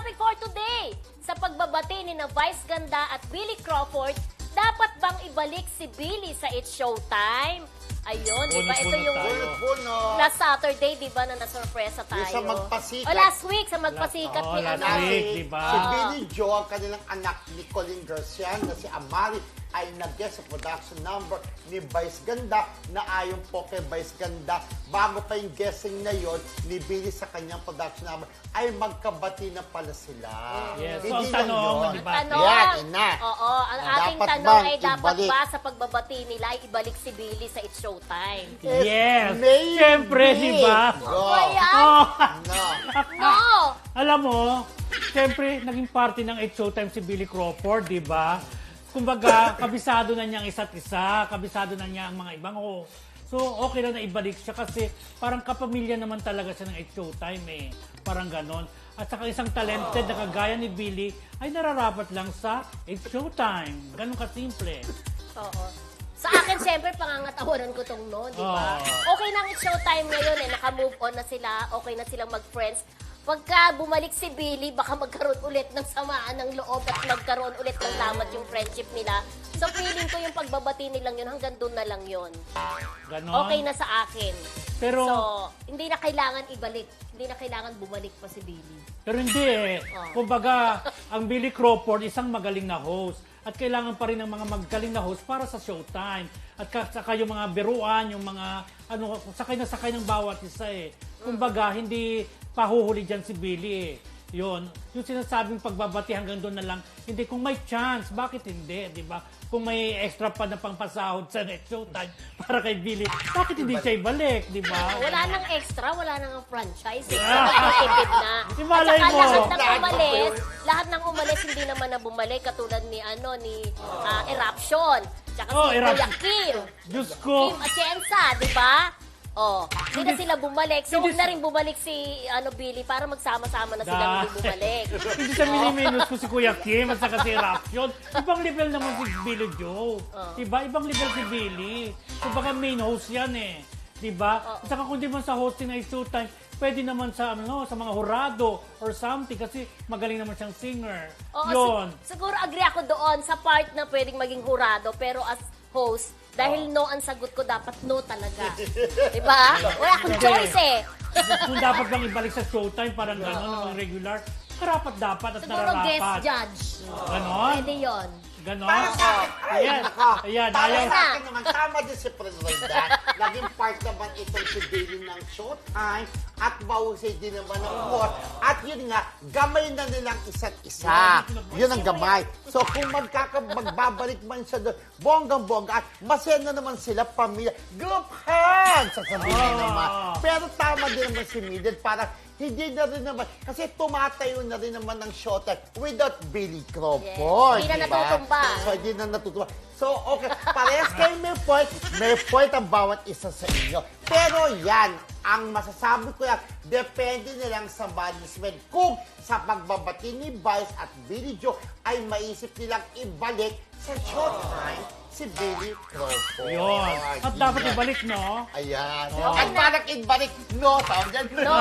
topic for today, sa pagbabati ni na Vice Ganda at Billy Crawford, dapat bang ibalik si Billy sa It's Showtime? Ayun, di ba? Ito yung Bunot. last Saturday, di ba, na nasorpresa tayo? Yung sa Magpasikat. O last week, sa Magpasikat ni last ano. week. Diba? Si Billy Joe, ang kanilang anak ni Colin Garcia na si Amari, ay nag-guest sa production number ni Vice Ganda na ayon po kay Vice Ganda, bago pa yung guessing na yon ni Billy sa kanyang production number, ay magkabati na pala sila. Yes. So, Hindi ang lang tanong, yun. di ba? Tanong, Yan, ina. Oo, ang Ah, ating dapat tanong bang ay dapat ibalik? ba sa pagbabati nila ay ibalik si Billy sa It's Showtime? Yes. Maybe. Siyempre, di ba? Go. Ba yan? Oh. No. No! Alam mo, siyempre, naging party ng It's Showtime si Billy Crawford, di ba? Kumbaga, kabisado na niya ang isa't isa, kabisado na niya ang mga ibang So, okay lang na ibalik siya kasi parang kapamilya naman talaga siya ng It's Showtime eh. Parang ganon. At saka isang talented na kagaya ni Billy ay nararapat lang sa It's Showtime. Ganon kasimple. Oo. Sa akin, siyempre, pangangatawanan ko tong no, di ba? Oh. Okay na ang It's Showtime ngayon eh. Naka-move on na sila. Okay na silang mag-friends. Pagka bumalik si Billy, baka magkaroon ulit ng samaan ng loob at magkaroon ulit ng lamat yung friendship nila. So, feeling ko yung pagbabati nilang yun, hanggang doon na lang yun. Ganon. Okay na sa akin. Pero, So, hindi na kailangan ibalik. Hindi na kailangan bumalik pa si Billy. Pero hindi eh. Kumbaga, ang Billy Crawford isang magaling na host. At kailangan pa rin ng mga magaling na host para sa Showtime. At saka yung mga biruan, yung mga sakay na sakay ng bawat isa eh. Kumbaga, hindi pahuhuli dyan si Billy eh. Yun. Yung sinasabing pagbabati hanggang doon na lang. Hindi, kung may chance, bakit hindi? Di ba? Kung may extra pa na pangpasahod sa next Showtime para kay Billy, bakit hindi siya ibalik? Di ba? Wala nang extra, wala nang franchise. Eh. Nakatipid na. At Imalay saka mo. lahat ng umalis, hindi naman na bumalik. Katulad ni, Eruption. Tsaka si Kuya Eruption. Kim. Diyos ko. Kim Atienza, di ba? Oh, hindi na sila bumalik. So, huwag na rin bumalik si Billy para magsama-sama na sila hindi bumalik. Hindi sa miniminus ko si Kuya Kim at saka si Raption. Ibang level naman si Billy Joe. Diba? Ibang level si Billy. So baka main host yan eh. Diba? At saka kung di man sa hosting na Showtime, pwede naman sa sa mga hurado or something kasi magaling naman siyang singer. Oo, Yun. siguro agree ako doon sa part na pwedeng maging hurado, pero as host, dahil no ang sagot ko, dapat no talaga. Diba? Wala akong choice eh. Kung dapat bang ibalik sa Showtime, parang gano'n, mga regular, karapat dapat at Siguro nararapat. guest judge. Ganon? Pwede yun. Ganon? Para sa akin, ay, Ayan. nako. Ayan, Para ayaw. sa akin naman, tama din si Presolda. Naging part naman itong si Billy ng Showtime at mahusay din naman ng humor. At yun nga, gamay na nilang isa't isa. Yun ang gamay. So kung magbabalik man siya doon, bonggang-bongga at masaya na naman sila, pamilya. Group hand! Sasabihin naman. Pero tama din naman si Mildred, parang hindi na rin naman, kasi tumatayo na rin naman ng Showtime without Billy Crawford. Yes. Hindi na diba? natutumba. So, hindi na natutumba. So, okay. Parehas kayo may point ang bawat isa sa inyo. Pero yan, ang masasabi ko yan, depende na lang sa management. Kung sa pagbabati ni Vice at Billy Joe ay maisip nilang ibalik sa Showtime si Billy Crawford. Yun. At dapat ibalik, no? Ayan. Oh. At parang ibalik, no, tawag dyan. No.